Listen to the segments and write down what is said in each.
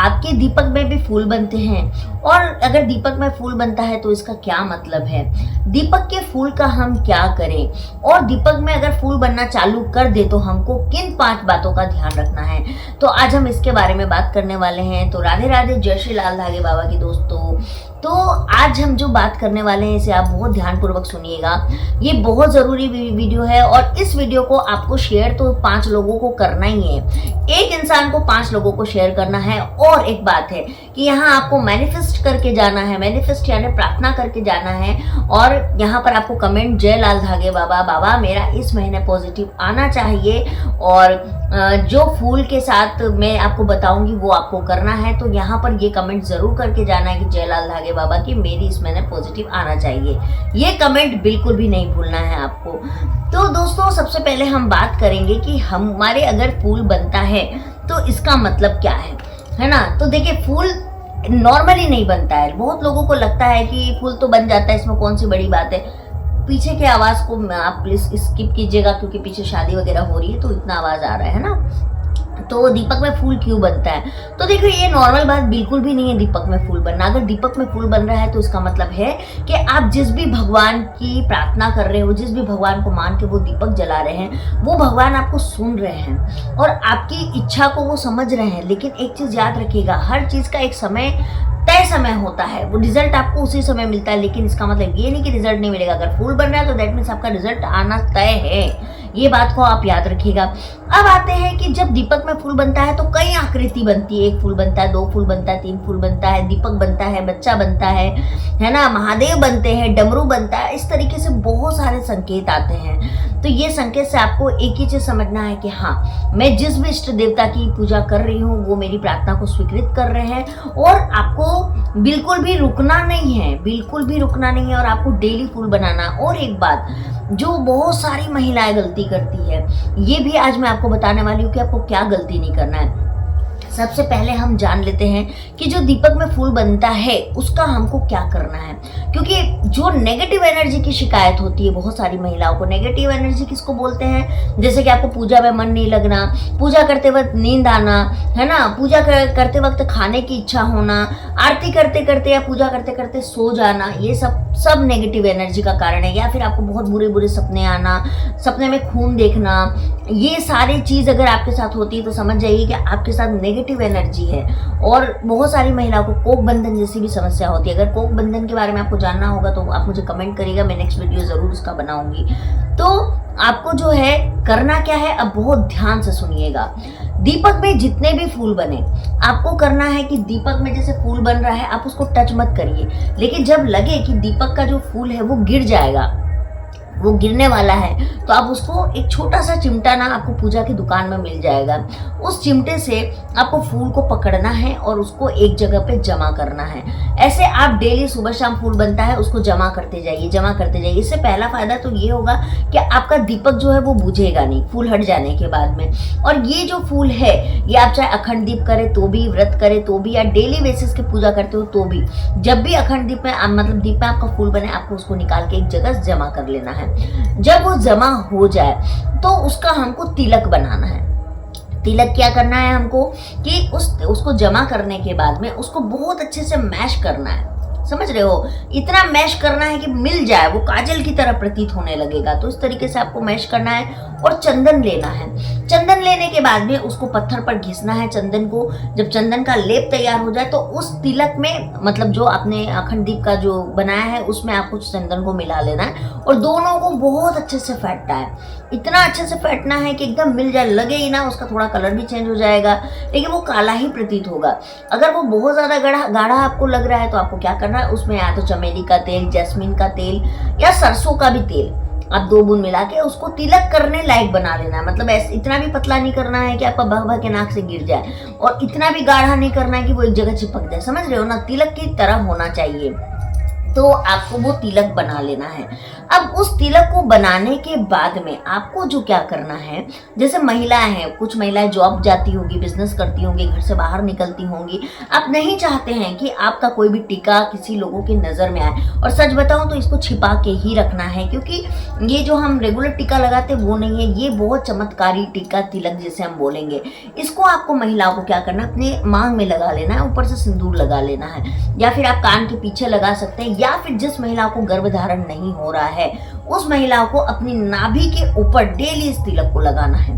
आपके दीपक में भी फूल बनते हैं? और अगर दीपक में फूल बनता है तो इसका क्या मतलब है? दीपक के फूल का हम क्या करें? और दीपक में अगर फूल बनना चालू कर दे तो हमको किन 5 बातों का ध्यान रखना है? तो आज हम इसके बारे में बात करने वाले हैं। तो राधे राधे, जय श्री लाल धागे बाबा की दोस्तों। तो आज हम जो बात करने वाले हैं इसे आप बहुत ध्यानपूर्वक सुनिएगा। ये बहुत ज़रूरी वीडियो है और इस वीडियो को आपको शेयर तो 5 लोगों को करना ही है। एक इंसान को 5 लोगों को शेयर करना है। और एक बात है कि यहाँ आपको मैनिफेस्ट करके जाना है, मैनिफेस्ट यानी प्रार्थना करके जाना है। और यहाँ पर आपको कमेंट जय लाल धागे बाबा, बाबा मेरा इस महीने पॉजिटिव आना चाहिए और जो फूल के साथ मैं आपको बताऊंगी वो आपको करना है। तो यहाँ पर ये कमेंट जरूर करके जाना है कि जय लाल धागे बाबा की मेरी इस महीने पॉजिटिव आना चाहिए। ये कमेंट बिल्कुल भी नहीं भूलना है आपको। तो दोस्तों, सबसे पहले हम बात करेंगे कि हमारे अगर फूल बनता है तो इसका मतलब क्या है ना। तो देखिए, फूल नॉर्मली नहीं बनता है। बहुत लोगों को लगता है कि फूल तो बन जाता है, इसमें कौन सी बड़ी बात है। पीछे के आवाज को आप प्लीज स्किप कीजिएगा क्योंकि पीछे शादी वगैरह हो रही है तो इतना आवाज आ रहा है ना। तो दीपक में फूल क्यों बनता है? तो देखो, ये नॉर्मल बात बिल्कुल भी नहीं है दीपक में फूल बनना। अगर दीपक में फूल बन रहा है तो इसका मतलब है कि आप जिस भी भगवान की प्रार्थना कर रहे हो, जिस भी भगवान को मान के वो दीपक जला रहे हैं, वो भगवान आपको सुन रहे हैं और आपकी इच्छा को वो समझ रहे हैं। लेकिन एक चीज याद रखिएगा, हर चीज का एक तय समय होता है। वो रिजल्ट आपको उसी समय मिलता है। लेकिन इसका मतलब ये नहीं कि रिजल्ट नहीं मिलेगा। अगर फूल बन रहा है तो दैट मीन्स आपका रिजल्ट आना तय है। ये बात को आप याद रखिएगा। अब आते हैं कि जब दीपक में फूल बनता है तो कई आकृति बनती है। 1 फूल बनता है, 2 फूल बनता है, 3 फूल बनता है, दीपक बनता है, बच्चा बनता है ना, महादेव बनते हैं, डमरू बनता है। इस तरीके से बहुत सारे संकेत आते हैं। तो ये संकेत से आपको एक ही चीज समझना है कि हाँ, मैं जिस भी इष्ट देवता की पूजा कर रही हूँ वो मेरी प्रार्थना को स्वीकृत कर रहे हैं। और आपको बिल्कुल भी रुकना नहीं है, बिल्कुल भी रुकना नहीं है और आपको डेली फूल बनाना। और एक बात जो बहुत सारी महिलाएं गलती करती है, ये भी आज मैं आपको बताने वाली हूँ कि आपको क्या गलती नहीं करना है। सबसे पहले हम जान लेते हैं कि जो दीपक में फूल बनता है उसका हमको क्या करना है। क्योंकि जो नेगेटिव एनर्जी की शिकायत होती है बहुत सारी महिलाओं को, नेगेटिव एनर्जी किसको बोलते हैं? जैसे कि आपको पूजा में मन नहीं लगना, पूजा करते वक्त नींद आना, है ना, पूजा करते वक्त खाने की इच्छा होना, आरती करते करते या पूजा करते करते सो जाना, ये सब नेगेटिव एनर्जी का कारण है। या फिर आपको बहुत बुरे बुरे सपने आना, सपने में खून देखना, ये सारी चीज अगर आपके साथ होती है तो समझ जाइए कि आपके साथ नेगेटिव एनर्जी है। और बहुत सारी महिलाओं को कोक बंधन जैसी भी समस्या होती है। अगर कोक बंधन के बारे में आपको जानना होगा तो आप मुझे कमेंट करिएगा, मैं नेक्स्ट वीडियो जरूर उसका बनाऊंगी। तो आपको जो है करना क्या है, अब बहुत ध्यान से सुनिएगा। दीपक में जितने भी फूल बने, आपको करना है कि दीपक में जैसे फूल बन रहा है आप उसको टच मत करिए। लेकिन जब लगे कि दीपक का जो फूल है वो गिर जाएगा, वो गिरने वाला है, तो आप उसको एक छोटा सा चिमटा ना आपको पूजा की दुकान में मिल जाएगा। उस चिमटे से आपको फूल को पकड़ना है और उसको एक जगह पे जमा करना है। ऐसे आप डेली सुबह शाम फूल बनता है उसको जमा करते जाइए, जमा करते जाइए। इससे पहला फायदा तो ये होगा कि आपका दीपक जो है वो बुझेगा नहीं फूल हट जाने के बाद में। और ये जो फूल है ये आप चाहे अखंड दीप करें तो भी, व्रत करें तो भी, या डेली बेसिस की पूजा करते हो तो भी, जब भी अखंड दीप में मतलब दीप में आपका फूल बने आपको उसको निकाल के एक जगह जमा कर लेना है। जब वो जमा हो जाए तो उसका हमको तिलक बनाना है। तिलक क्या करना है हमको कि उसको जमा करने के बाद में उसको बहुत अच्छे से मैश करना है। समझ रहे हो? इतना मैश करना है कि मिल जाए, वो काजल की तरह प्रतीत होने लगेगा। तो इस तरीके से आपको मैश करना है। और चंदन लेना है। चंदन लेने के बाद में उसको पत्थर पर घिसना है चंदन को। जब चंदन का लेप तैयार हो जाए तो उस तिलक में, मतलब जो आपने अखंड दीप का जो बनाया है उसमें आपको चंदन को मिला लेना है और दोनों को बहुत अच्छे से फेंटना है। इतना अच्छे से फेंटना है कि एकदम मिल जाए, लगे ही ना उसका थोड़ा कलर भी चेंज हो जाएगा लेकिन वो काला ही प्रतीत होगा। अगर वो बहुत ज्यादा गाढ़ा आपको लग रहा है तो आपको क्या करना है, उसमें या तो चमेली का तेल, जैस्मिन का तेल या सरसों का भी तेल आप 2 बूंद मिला के उसको तिलक करने लायक बना लेना है। मतलब ऐसे इतना भी पतला नहीं करना है कि आपका बह के नाक से गिर जाए और इतना भी गाढ़ा नहीं करना है कि वो एक जगह चिपक जाए। समझ रहे हो ना? तिलक की तरह होना चाहिए। तो आपको वो तिलक बना लेना है। अब उस तिलक को बनाने के बाद में आपको जो क्या करना है, जैसे महिलाएं हैं, कुछ महिलाएं जॉब जाती होंगी, बिजनेस करती होंगी, घर से बाहर निकलती होंगी, आप नहीं चाहते हैं कि आपका कोई भी टीका किसी लोगों की नज़र में आए। और सच बताऊं तो इसको छिपा के ही रखना है, क्योंकि ये जो हम रेगुलर टीका लगाते वो नहीं है, ये बहुत चमत्कारी टीका तिलक जिसे हम बोलेंगे। इसको आपको महिलाओं को क्या करना है, अपने मांग में लगा लेना है, ऊपर से सिंदूर लगा लेना है, या फिर आप कान के पीछे लगा सकते हैं, या फिर जिस महिला को गर्भधारण नहीं हो रहा है उस महिला को अपनी नाभि के ऊपर डेली इस तिलक को लगाना है।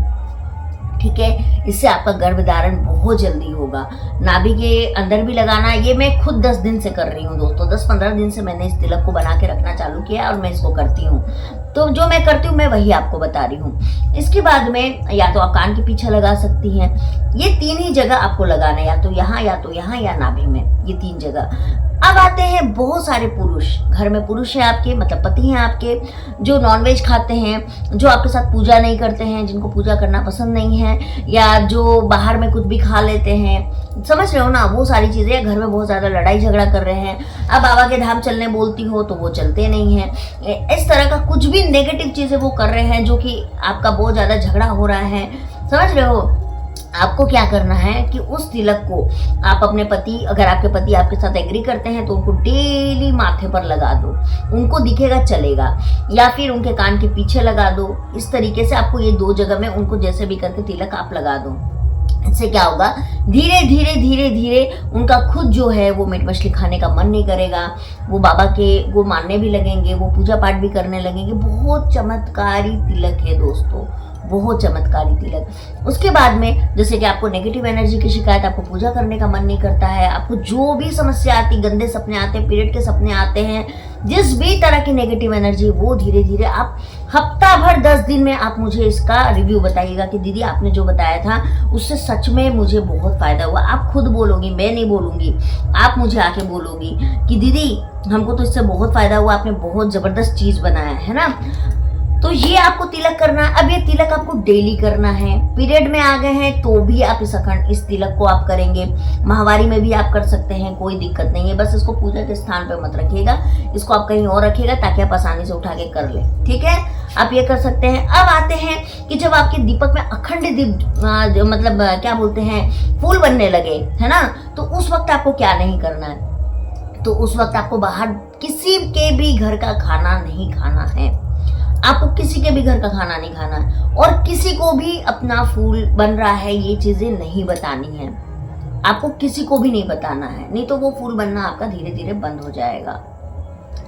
ठीक है, इससे आपका गर्भधारण बहुत जल्दी होगा। नाभि के अंदर भी लगाना है। ये मैं खुद 10 दिन से कर रही हूँ दोस्तों, 10-15 दिन से मैंने इस तिलक को बना के रखना चालू किया और मैं इसको करती हूँ। तो जो मैं करती हूँ मैं वही आपको बता रही हूँ। इसके बाद में या तो आप कान के पीछे लगा सकती हैं, ये 3 ही जगह आपको लगाना है, या तो यहाँ या नाभि में, ये 3 जगह। अब आते हैं बहुत सारे पुरुष, घर में पुरुष हैं आपके, मतलब पति हैं आपके, जो नॉनवेज खाते हैं, जो आपके साथ पूजा नहीं करते हैं, जिनको पूजा करना पसंद नहीं है, या जो बाहर में कुछ भी खा लेते हैं, समझ रहे हो ना, वो सारी चीज़ें। घर में बहुत ज़्यादा लड़ाई झगड़ा कर रहे हैं, अब बाबा के धाम चलने बोलती हो तो वो चलते नहीं हैं, इस तरह का कुछ भी नेगेटिव चीज़ें वो कर रहे हैं जो कि आपका बहुत ज़्यादा झगड़ा हो रहा है, समझ रहे हो। आपको क्या करना है कि उस तिलक को आप अपने पति, अगर आपके पति आपके साथ एग्री करते हैं तो उनको डेली माथे पर लगा दो, उनको दिखेगा चलेगा, या फिर उनके कान के पीछे लगा दो। इस तरीके से आपको ये 2 जगह में उनको जैसे भी करके तिलक आप लगा दो। इससे क्या होगा, धीरे धीरे उनका खुद जो है वो मीट मछली खाने का मन नहीं करेगा, वो बाबा के वो मानने भी लगेंगे, वो पूजा पाठ भी करने लगेंगे। बहुत चमत्कारी तिलक है दोस्तों, बहुत चमत्कारी तिलक। उसके बाद में जैसे कि आपको नेगेटिव एनर्जी की शिकायत, आपको पूजा करने का मन नहीं करता है, आपको जो भी समस्या आती, गंदे सपने आते हैं, पीरियड के सपने आते हैं, जिस भी तरह की नेगेटिव एनर्जी, वो धीरे धीरे आप हफ्ता भर 10 दिन में आप मुझे इसका रिव्यू बताइएगा कि दीदी आपने जो बताया था उससे सच में मुझे बहुत फायदा हुआ। आप खुद बोलोगी, मैं नहीं बोलूंगी, आप मुझे आके बोलोगी कि दीदी हमको तो इससे बहुत फायदा हुआ, आपने बहुत जबरदस्त चीज बनाया है ना। तो ये आपको तिलक करना है। अब ये तिलक आपको डेली करना है। पीरियड में आ गए हैं तो भी आप इस तिलक को आप करेंगे, माहवारी में भी आप कर सकते हैं, कोई दिक्कत नहीं है। बस इसको पूजा के स्थान पर मत रखिएगा, इसको आप कहीं और रखिएगा ताकि आप आसानी से उठा के कर ले। ठीक है, आप ये कर सकते हैं। अब आते हैं कि जब आपके दीपक में अखंड दीप मतलब क्या बोलते हैं, फूल बनने लगे, है ना, तो उस वक्त आपको क्या नहीं करना है। तो उस वक्त आपको बाहर किसी के भी घर का खाना नहीं खाना है, आपको किसी के भी घर का खाना नहीं खाना है, और किसी को भी अपना फूल बन रहा है ये चीजें नहीं बतानी है, आपको किसी को भी नहीं बताना है, नहीं तो वो फूल बनना आपका धीरे धीरे बंद हो जाएगा।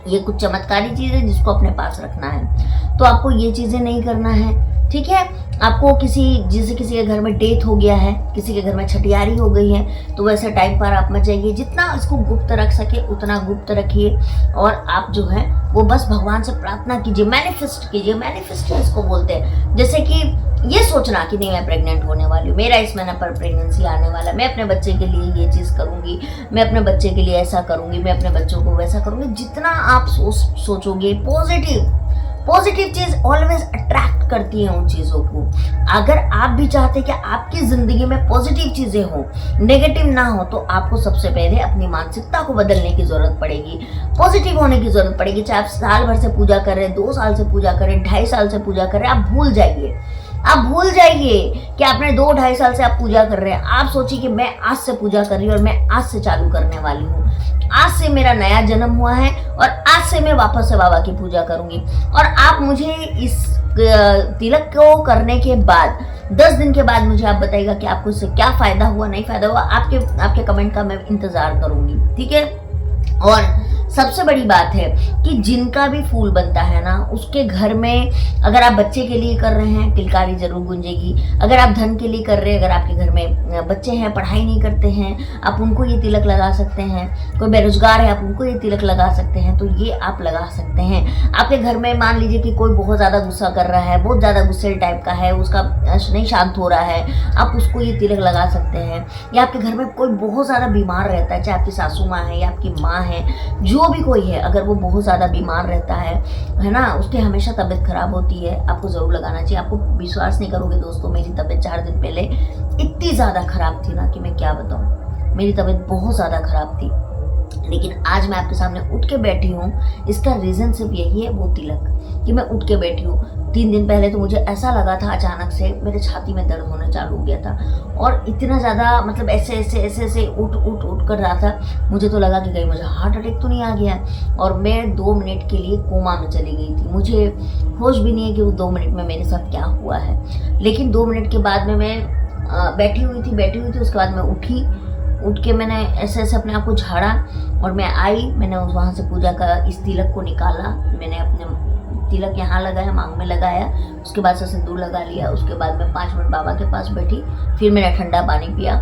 ये कुछ चमत्कारी चीज है जिसको अपने पास रखना है, तो आपको ये चीजें नहीं करना है। ठीक है, आपको जैसे किसी के घर में डेथ हो गया है, किसी के घर में छठियारी हो गई है, तो वैसे टाइम पर आप मत जाइए, जितना इसको गुप्त रख सके उतना गुप्त रखिए, और आप जो है वो बस भगवान से प्रार्थना कीजिए, मैनिफेस्ट कीजिए। मैनिफेस्ट इसको बोलते हैं, जैसे कि ये सोचना कि नहीं मैं प्रेग्नेंट होने वाली हूँ, मेरा इस महीने पर प्रेगनेंसी आने वाला, मैं अपने बच्चे के लिए ये चीज़ करूँगी, मैं अपने बच्चे के लिए ऐसा करूँगी, मैं अपने बच्चों को वैसा करूँगी। जितना आप सोचोगे पॉजिटिव चीज ऑलवेज अट्रैक्ट करती है उन चीजों को। अगर आप भी चाहते हैं कि आपकी जिंदगी में पॉजिटिव चीजें हो, नेगेटिव ना हो, तो आपको सबसे पहले अपनी मानसिकता को बदलने की जरूरत पड़ेगी, पॉजिटिव होने की जरूरत पड़ेगी। चाहे आप साल भर से पूजा कर रहे हैं, 2 साल से पूजा कर रहे हैं, 2.5 साल से पूजा कर रहे हैं, आप भूल जाइए कि आपने 2-2.5 साल से आप पूजा कर रहे हैं। आप सोचिए कि मैं आज से पूजा कर रही हूँ और मैं आज से चालू करने वाली हूँ, आज से मेरा नया जन्म हुआ है और आज से मैं वापस से बाबा की पूजा करूंगी। और आप मुझे इस तिलक को करने के बाद 10 दिन के बाद मुझे आप बताइएगा कि आपको इससे क्या फायदा हुआ, नहीं फायदा हुआ। आपके कमेंट का मैं इंतजार करूंगी। ठीक है, और सबसे बड़ी बात है कि जिनका भी फूल बनता है ना, उसके घर में अगर आप बच्चे के लिए कर रहे हैं, किलकारी जरूर गूंजेगी। अगर आप धन के लिए कर रहे हैं, अगर आपके घर में बच्चे हैं, पढ़ाई नहीं करते हैं, आप उनको ये तिलक लगा सकते हैं। कोई बेरोजगार है, आप उनको ये तिलक लगा सकते हैं, तो ये आप लगा सकते हैं। आपके घर में मान लीजिए कि कोई बहुत ज़्यादा गुस्सा कर रहा है, बहुत ज़्यादा गुस्से टाइप का है, उसका नहीं शांत हो रहा है, आप उसको ये तिलक लगा सकते हैं। या आपके घर में कोई बहुत ज़्यादा बीमार रहता है, चाहे आपकी सासू माँ है या आपकी माँ है, जो भी कोई है, अगर वो बहुत ज़्यादा बीमार रहता है ना, उसकी हमेशा तबीयत खराब होती है, आपको ज़रूर लगाना चाहिए। आपको विश्वास नहीं करोगे दोस्तों, मेरी तबीयत 4 दिन पहले इतनी ज़्यादा खराब थी ना कि मैं क्या बताऊँ, मेरी तबीयत बहुत ज़्यादा खराब थी। लेकिन आज मैं आपके सामने उठ के बैठी हूँ, इसका रीज़न सिर्फ यही है, वो तिलक, कि मैं उठ के बैठी हूँ। 3 दिन पहले तो मुझे ऐसा लगा था, अचानक से मेरे छाती में दर्द होना चालू हो गया था और इतना ज़्यादा मतलब ऐसे उठ कर रहा था। मुझे तो लगा कि कहीं मुझे हार्ट अटैक तो नहीं आ गया और मैं 2 मिनट के लिए कोमा में चली गई थी। मुझे होश भी नहीं है कि वो 2 मिनट में मेरे साथ क्या हुआ है। लेकिन 2 मिनट के बाद में मैं बैठी हुई थी। उसके बाद मैं उठ के मैंने ऐसे अपने आप को झाड़ा और मैं आई। मैंने वहाँ से पूजा का इस तिलक को निकाला। मैंने अपने तिलक यहाँ लगाया, मांग में लगाया, उसके बाद से सिंदूर लगा लिया। उसके बाद मैं 5 मिनट बाबा के पास बैठी, फिर मैंने ठंडा पानी पिया।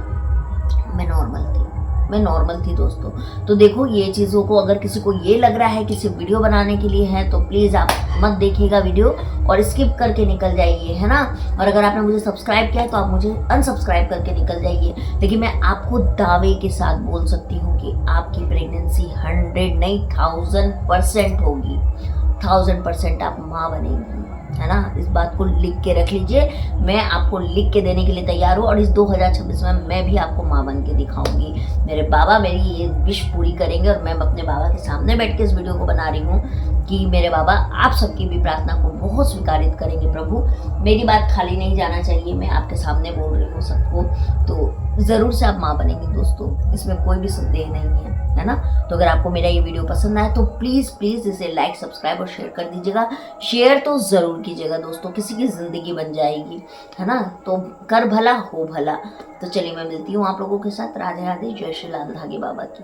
मैं नॉर्मल थी दोस्तों। तो देखो, ये चीज़ों को अगर किसी को ये लग रहा है कि सिर्फ वीडियो बनाने के लिए है तो प्लीज़ आप मत देखिएगा वीडियो और स्किप करके निकल जाइए, है ना। और अगर आपने मुझे सब्सक्राइब किया है तो आप मुझे अनसब्सक्राइब करके निकल जाइए। लेकिन मैं आपको दावे के साथ बोल सकती हूँ कि आपकी प्रेगनेंसी 100 नहीं 1000% होगी। 1000% आप माँ बनेंगी, है ना। इस बात को लिख के रख लीजिए। मैं आपको लिख के देने के लिए तैयार हूँ और इस 2026 में मैं भी आपको माँ बन के दिखाऊंगी। मेरे बाबा मेरी ये विश पूरी करेंगे और मैं अपने बाबा के सामने बैठ के इस वीडियो को बना रही हूँ कि मेरे बाबा आप सबकी भी प्रार्थना को बहुत स्वीकारित करेंगे। प्रभु, मेरी बात खाली नहीं जाना चाहिए, मैं आपके सामने बोल रही हूँ सबको। तो ज़रूर से आप माँ बनेंगे दोस्तों, इसमें कोई भी संदेह नहीं है ना। तो अगर आपको मेरा ये वीडियो पसंद आया तो प्लीज़ इसे लाइक, सब्सक्राइब और शेयर कर दीजिएगा। शेयर तो ज़रूर कीजिएगा दोस्तों, किसी की ज़िंदगी बन जाएगी, है ना। तो कर भला हो भला। तो चलिए, मैं मिलती हूँ आप लोगों के साथ। राधे राधे, जय श्री लाल धागे बाबा की।